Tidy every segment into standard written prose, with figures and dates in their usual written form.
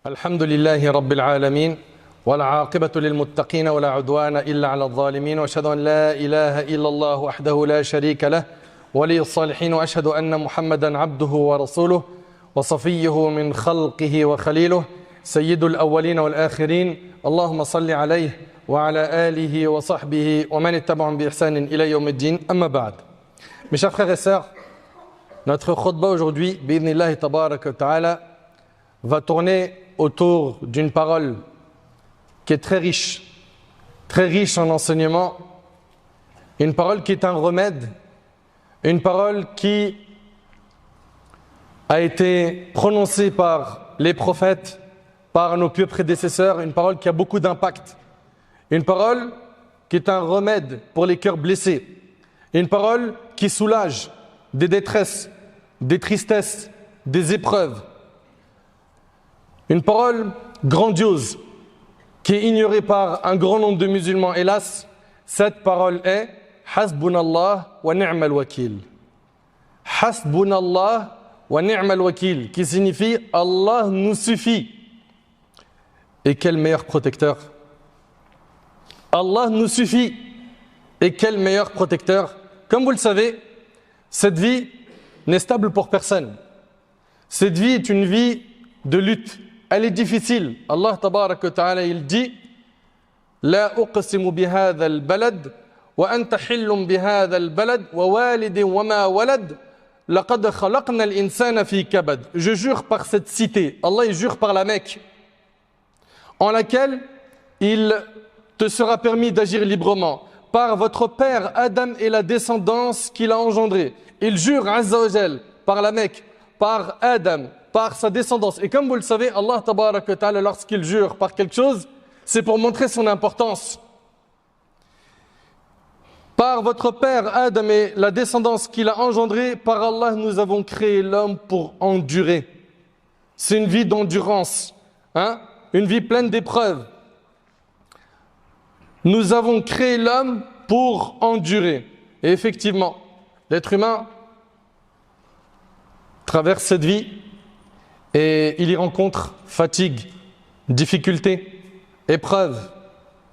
الحمد لله رب العالمين والعاقبة للمتقين ولا عدوان إلا على الظالمين وأشهد أن لا إله إلا الله وحده لا شريك له ولي الصالحين وأشهد أن محمدا عبده ورسوله وصفيه من خلقه وخليله سيد الأولين والآخرين اللهم صل عليه وعلى آله وصحبه ومن اتبعهم بإحسان إلى يوم الدين أما بعد. Mes chers frères et sœurs, notre khutbah aujourd'hui, bi'idhnillahi tabaraka wa ta'ala, va tourner autour d'une parole qui est très riche en enseignements, une parole qui est un remède, une parole qui a été prononcée par les prophètes, par nos pieux prédécesseurs, une parole qui a beaucoup d'impact, une parole qui est un remède pour les cœurs blessés, une parole qui soulage des détresses, des tristesses, des épreuves. Une parole grandiose qui est ignorée par un grand nombre de musulmans. Hélas, cette parole est Hasbunallah wa ni'mal wakil. Hasbunallah wa ni'mal wakil, qui signifie Allah nous suffit. Et quel meilleur protecteur! Allah nous suffit. Et quel meilleur protecteur! Comme vous le savez, cette vie n'est stable pour personne. Cette vie est une vie de lutte. Elle est difficile. Allah tabaraka wa ta'ala, il dit La uqsimu bihadha al-balad wa anta hillum bihadha al-balad wa walidin wa ma walad laqad khalaqna al-insana fi kabad. Je jure par cette cité. Allah il jure par la Mecque, en laquelle il te sera permis d'agir librement, par votre père Adam et la descendance qu'il a engendrée. Il jure Azza wa Jal par la Mecque, par Adam, par sa descendance. Et comme vous le savez, Allah tabaraka wa ta'ala, lorsqu'il jure par quelque chose, c'est pour montrer son importance. Par votre père Adam et la descendance qu'il a engendrée, par Allah nous avons créé l'homme pour endurer. C'est une vie d'endurance, une vie pleine d'épreuves. Nous avons créé l'homme pour endurer. Et effectivement, l'être humain traverse cette vie et il y rencontre fatigue, difficulté, épreuve.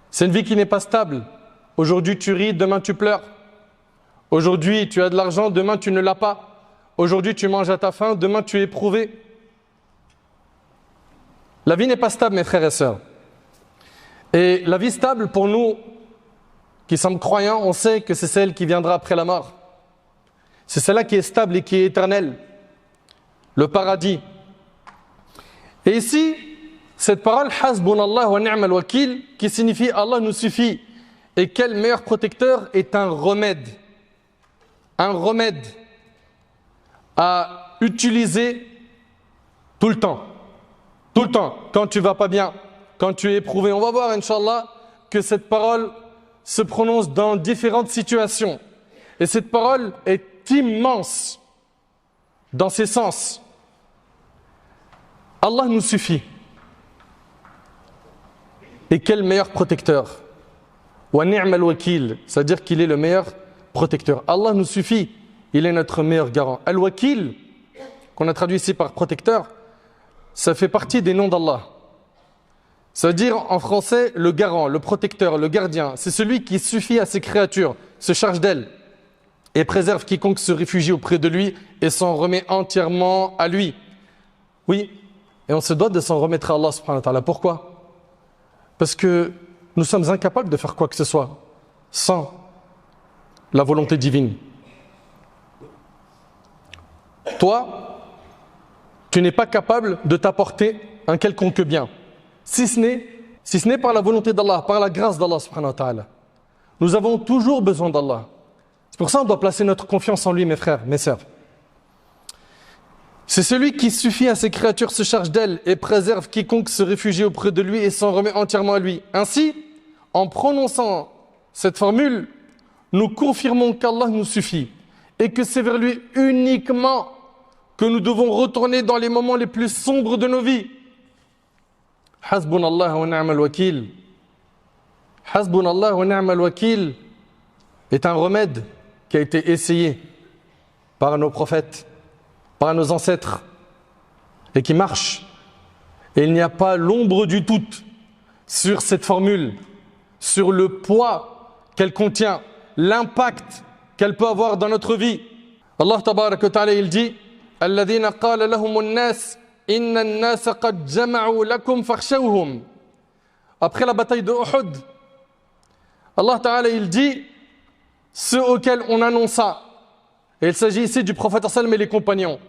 C'est une vie qui n'est pas stable. Aujourd'hui tu ris, demain tu pleures. Aujourd'hui tu as de l'argent, demain tu ne l'as pas. Aujourd'hui tu manges à ta faim, demain tu es éprouvé. La vie n'est pas stable, mes frères et sœurs. Et la vie stable, pour nous qui sommes croyants, on sait que c'est celle qui viendra après la mort. C'est celle-là qui est stable et qui est éternelle. Le paradis. Et ici, cette parole Hasbunallah wa ni'mal wakil, qui signifie Allah nous suffit. Et quel meilleur protecteur, est un remède. Un remède à utiliser tout le temps. Tout le temps, quand tu vas pas bien, quand tu es éprouvé. On va voir, Inch'Allah, que cette parole se prononce dans différentes situations. Et cette parole est immense dans ses sens. Allah nous suffit. Et quel meilleur protecteur. Wa ni'mal wakil, c'est-à-dire qu'il est le meilleur protecteur. Allah nous suffit, il est notre meilleur garant. Al-Wakil, qu'on a traduit ici par protecteur, ça fait partie des noms d'Allah. Ça veut dire en français le garant, le protecteur, le gardien. C'est celui qui suffit à ses créatures, se charge d'elles et préserve quiconque se réfugie auprès de lui et s'en remet entièrement à lui. Oui, et on se doit de s'en remettre à Allah subhanahu wa ta'ala. Pourquoi? Parce que nous sommes incapables de faire quoi que ce soit sans la volonté divine. Toi, tu n'es pas capable de t'apporter un quelconque bien, si ce n'est par la volonté d'Allah, par la grâce d'Allah subhanahu wa ta'ala. Nous avons toujours besoin d'Allah. C'est pour ça qu'on doit placer notre confiance en lui, mes frères, mes sœurs. C'est celui qui suffit à ses créatures, se charge d'elles et préserve quiconque se réfugie auprès de lui et s'en remet entièrement à lui. Ainsi, en prononçant cette formule, nous confirmons qu'Allah nous suffit et que c'est vers lui uniquement que nous devons retourner dans les moments les plus sombres de nos vies. Hasbunallah wa ni'mal wakil. Hasbunallah wa ni'mal wakil est un remède qui a été essayé par nos prophètes, par nos ancêtres, et qui marche. Et il n'y a pas l'ombre du doute sur cette formule, sur le poids qu'elle contient, l'impact qu'elle peut avoir dans notre vie. Allah tabaraka wa ta'ala, il dit « Alladhina qala lahumun nas, inna an-nasa qad jama'u lakum fakhshawhum » Après la bataille de Uhud, Allah ta'ala, il dit ceux auxquels on annonça, et il s'agit ici du prophète sallam et les compagnons,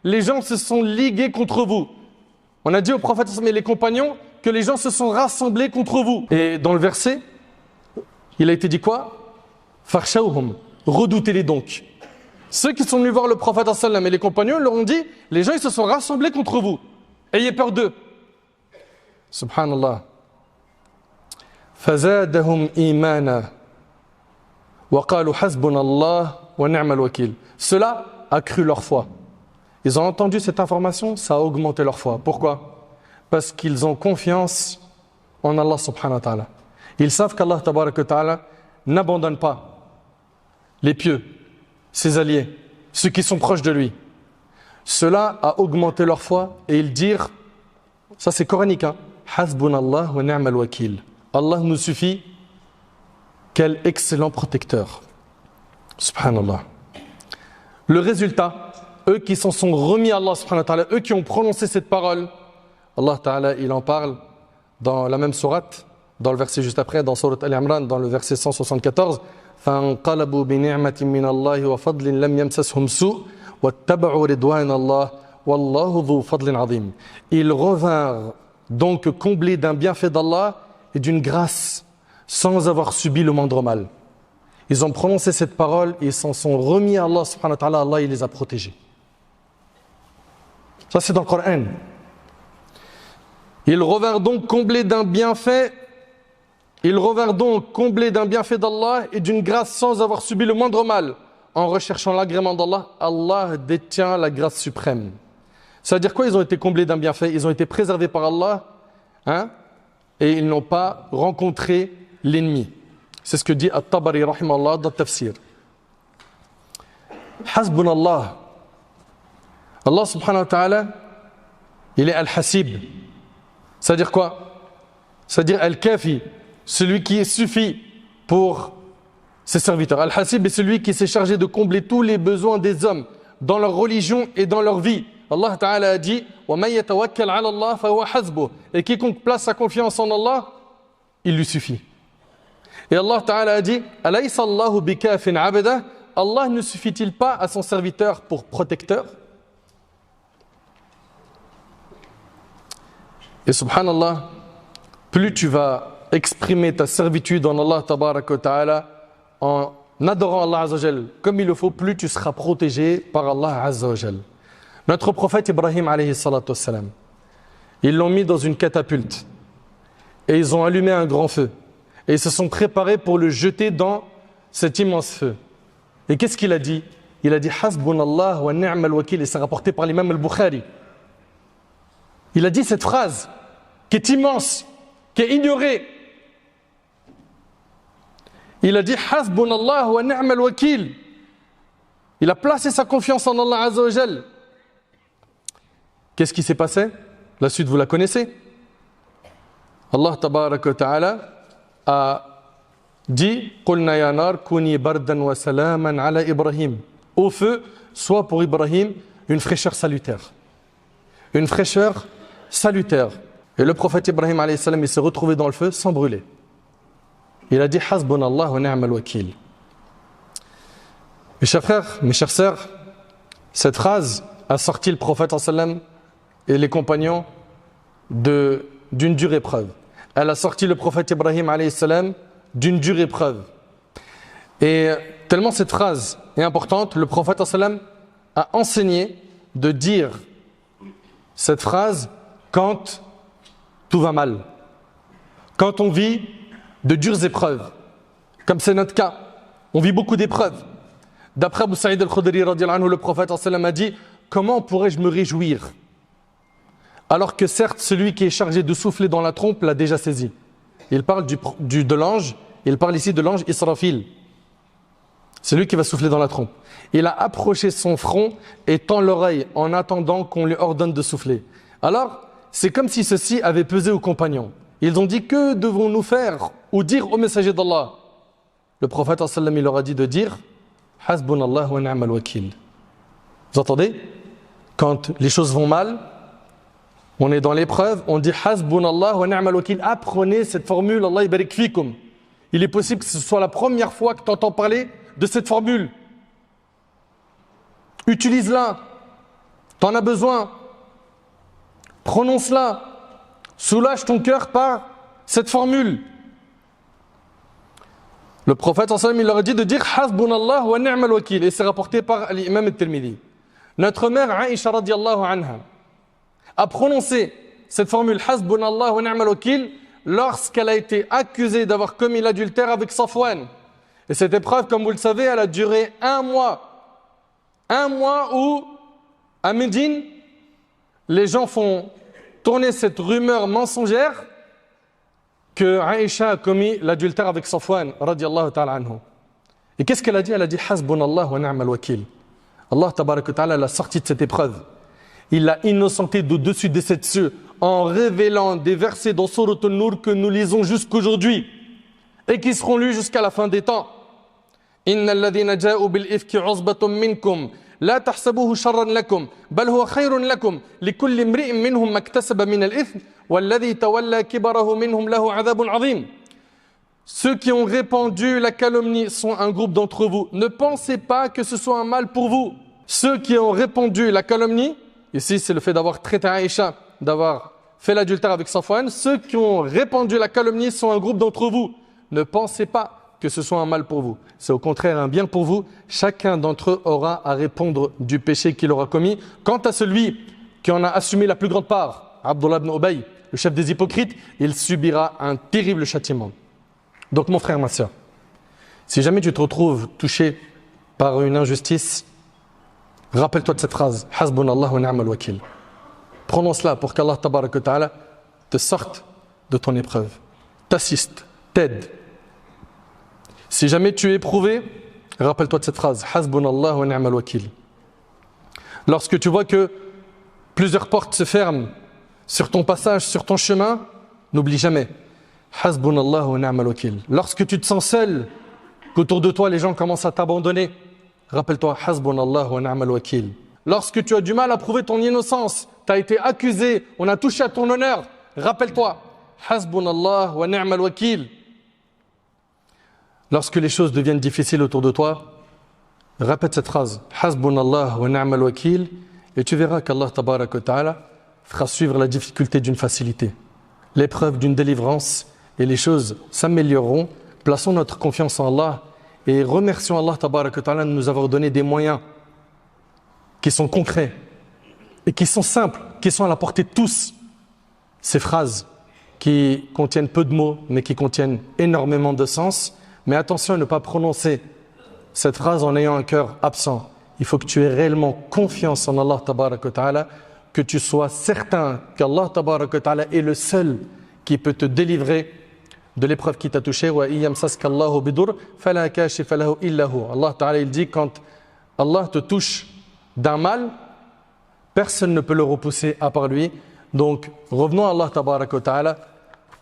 les gens se sont ligués contre vous. On a dit au prophète sallam et les compagnons que les gens se sont rassemblés contre vous. Et dans le verset, il a été dit quoi? Fakhshawhum, redoutez-les donc. Ceux qui sont venus voir le prophète sallam et les compagnons leur ont dit, les gens ils se sont rassemblés contre vous. Ayez peur d'eux. Subhanallah. فزادهم إيمانا وقالوا حسبنا الله ونعم الوكيل. Cela a cru leur foi. Ils ont entendu cette information, ça a augmenté leur foi. Pourquoi? Parce qu'ils ont confiance en Allah subhanahu wa ta'ala. Ils savent qu'Allah tabaraka wa ta'ala n'abandonne pas les pieux, ses alliés, ceux qui sont proches de lui. Cela a augmenté leur foi et ils dirent, ça c'est coranique, hein, Hasbunallah wa ni'mal wakil. Allah nous suffit, quel excellent protecteur. Subhanallah. Le résultat, eux qui s'en sont remis à Allah subhanahu wa ta'ala, eux qui ont prononcé cette parole, Allah ta'ala, il en parle dans la même sourate, dans le verset juste après, dans sourate Al-Imran, dans le verset 174, فَانْقَلَبُوا بِنِعْمَةٍ مِّنَ اللَّهِ وَفَضْلٍ لَمْ يَمْسَسْهُمْ سُوءٌ وَاتَّبَعُوا رِضْوَانَ اللَّهِ وَاللَّهُ ذُو فَضْلٍ عَظِيمٍ. Ils revinrent donc comblés d'un bienfait d'Allah et d'une grâce, sans avoir subi le moindre mal. Ils ont prononcé cette parole et ils s'en sont remis à Allah subhanahu wa ta'ala. Allah, il les a protégés. Ça, c'est dans le Coran. Ils revinrent donc comblés d'un bienfait. Ils revinrent donc comblés d'un bienfait d'Allah et d'une grâce sans avoir subi le moindre mal. En recherchant l'agrément d'Allah, Allah détient la grâce suprême. Ça veut dire quoi? Ils ont été comblés d'un bienfait. Ils ont été préservés par Allah, hein? Et ils n'ont pas rencontré l'ennemi. C'est ce que dit At-Tabari rahimahullah dans le tafsir. Hasbunallah. Allah subhanahu wa ta'ala, il est Al-Hasib. Ça veut dire quoi? Ça veut dire Al-Kafi, celui qui suffit pour ses serviteurs. Al-Hasib est celui qui s'est chargé de combler tous les besoins des hommes dans leur religion et dans leur vie. Allah Ta'ala a dit وَمَنْ يَتَوَكَّلْ عَلَى اللَّهِ فَهُوَ حَسْبُهُ. Et quiconque place sa confiance en Allah, il lui suffit. Et Allah Ta'ala a dit أَلَيْسَ اللَّهُ بِكَافٍ عَبْدَهُ. Allah ne suffit-il pas à son serviteur pour protecteur? Et subhanallah, plus tu vas exprimer ta servitude en Allah Tabaraka wa Ta'ala en adorant Allah Azza wa Jal comme il le faut, plus tu seras protégé par Allah Azza wa Jal. Notre prophète Ibrahim alayhi salatu wassalam, ils l'ont mis dans une catapulte et ils ont allumé un grand feu et ils se sont préparés pour le jeter dans cet immense feu. Et qu'est-ce qu'il a dit? Il a dit Hasbunallah wa ni'mal wakil, et c'est rapporté par l'imam al-Bukhari. Il a dit cette phrase qui est immense, qui est ignorée. Il a dit Hasbunallah wa ni'mal wakil. Il a placé sa confiance en Allah Azza wa Jal. Qu'est-ce qui s'est passé? La suite, vous la connaissez. Allah tabaraka wa ta'ala a dit Qulna ya nar kuni bardan wa salaman ala Ibrahim. Au feu, soit pour Ibrahim une fraîcheur salutaire. Une fraîcheur salutaire. Et le prophète Ibrahim alayhi salam, il s'est retrouvé dans le feu sans brûler. Il a dit Hasbunallah wa ni'mal wakil. Mes chers frères, mes chères sœurs, cette phrase a sorti le prophète sallam et les compagnons d'une dure épreuve. Elle a sorti le prophète Ibrahim alayhi salam d'une dure épreuve. Et tellement cette phrase est importante, le prophète sallam a enseigné de dire cette phrase quand tout va mal, quand on vit de dures épreuves, comme c'est notre cas. On vit beaucoup d'épreuves. D'après Abu Sa'id al-Khudri radiyallahu anhu, le prophète sallam a dit comment pourrais-je me réjouir alors que certes celui qui est chargé de souffler dans la trompe l'a déjà saisi. Il parle de l'ange, il parle ici de l'ange Israfil. C'est lui qui va souffler dans la trompe. Il a approché son front et tend l'oreille en attendant qu'on lui ordonne de souffler. Alors, c'est comme si ceci avait pesé aux compagnons. Ils ont dit, que devons-nous faire ou dire au messager d'Allah? Le prophète sallallahu alayhi wa sallam, il leur a dit de dire Hasbunallah wa ni'mal wakil. Vous entendez? Quand les choses vont mal, on est dans l'épreuve, on dit Hasbunallah wa ni'mal wakil. Apprenez cette formule, Allah yabarik fikum. Il est possible que ce soit la première fois que tu entends parler de cette formule. Utilise-la. Tu en as besoin. Prononce-la. Soulage ton cœur par cette formule. Le prophète sallallahu alayhi wa sallam, il leur a dit de dire Hasbunallah wa ni'mal wakil. Et c'est rapporté par l'imam al-Tirmidhi. Notre mère Aïcha radiyallahu anha a prononcé cette formule Hasbunallah wa ni'mal wakil lorsqu'elle a été accusée d'avoir commis l'adultère avec Safwan. Et cette épreuve, comme vous le savez, elle a duré 1 mois. 1 mois où, à Médine, les gens font tourner cette rumeur mensongère que Aïcha a commis l'adultère avec Safwan, radiyallahu ta'ala anhu. Et qu'est-ce qu'elle a dit? Elle a dit Hasbunallah wa ni'mal wakil. Allah tabaraka wa ta'ala l'a sorti de cette épreuve. Il l'a innocenté d'au-dessus des 7 cieux en révélant des versets dans Sourate An-Nur que nous lisons jusqu'aujourd'hui et qui seront lus jusqu'à la fin des temps. Innal ladhina ja'u bil ifki 'usbatun minkum la tahsabuhu sharran lakum bal huwa khayrun lakum likulli imri'in minhum maktasaba min al-ithm walladhi tawalla kibarahu minhum lahu 'adhabun 'azim. Ceux qui ont répandu la calomnie sont un groupe d'entre vous. Ne pensez pas que ce soit un mal pour vous. Ceux qui ont répandu la calomnie, ici c'est le fait d'avoir traité Aïcha, d'avoir fait l'adultère avec Safwan, ceux qui ont répandu la calomnie sont un groupe d'entre vous. Ne pensez pas que ce soit un mal pour vous. C'est au contraire un bien pour vous. Chacun d'entre eux aura à répondre du péché qu'il aura commis. Quant à celui qui en a assumé la plus grande part, Abdullah ibn Ubay, le chef des hypocrites, il subira un terrible châtiment. Donc mon frère, ma soeur, si jamais tu te retrouves touché par une injustice, rappelle-toi de cette phrase, Hasbunallah wa ni'mal wakil. Prononce-la pour qu'Allah tabaraka wa ta'ala te sorte de ton épreuve, t'assiste, t'aide. Si jamais tu es éprouvé, rappelle-toi de cette phrase, Hasbunallah wa ni'mal wakil. Lorsque tu vois que plusieurs portes se ferment sur ton passage, sur ton chemin, n'oublie jamais, Hasbunallah wa ni'mal wakil. Lorsque tu te sens seul, qu'autour de toi les gens commencent à t'abandonner, rappelle-toi, Hasbunallah wa ni'mal wakil. Lorsque tu as du mal à prouver ton innocence, tu as été accusé, on a touché à ton honneur, rappelle-toi, Hasbunallah wa ni'mal wakil. Lorsque les choses deviennent difficiles autour de toi, répète cette phrase, Hasbunallah wa ni'mal wakil, et tu verras qu'Allah tabaraka wa ta'ala fera suivre la difficulté d'une facilité, l'épreuve d'une délivrance, et les choses s'amélioreront. Plaçons notre confiance en Allah et remercions Allah tabaraka wa ta'ala de nous avoir donné des moyens qui sont concrets et qui sont simples, qui sont à la portée de tous. Ces phrases qui contiennent peu de mots mais qui contiennent énormément de sens. Mais attention à ne pas prononcer cette phrase en ayant un cœur absent. Il faut que tu aies réellement confiance en Allah tabaraka wa ta'ala, que tu sois certain qu'Allah tabaraka wa ta'ala est le seul qui peut te délivrer de l'épreuve qui t'a touché. Allah ta'ala il dit, quand Allah te touche d'un mal, personne ne peut le repousser à part lui. Donc revenons à Allah tabaraka wa ta'ala,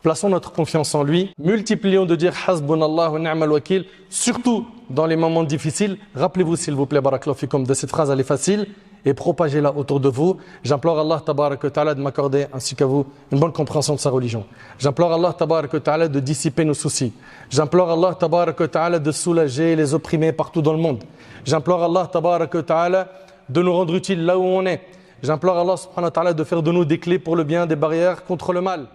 plaçons notre confiance en lui, multiplions de dire Hasbunallah wa ni'mal wakil, surtout dans les moments difficiles. Rappelez-vous s'il vous plaît, barakallahu fikum, de cette phrase, elle est facile, et propagez-la autour de vous. J'implore Allah tabaraka wa ta'ala de m'accorder, ainsi qu'à vous, une bonne compréhension de sa religion. J'implore Allah tabaraka wa ta'ala de dissiper nos soucis. J'implore Allah tabaraka wa ta'ala de soulager les opprimés partout dans le monde. J'implore Allah tabaraka wa ta'ala de nous rendre utiles là où on est. J'implore Allah subhanahu wa ta'ala de faire de nous des clés pour le bien, des barrières contre le mal.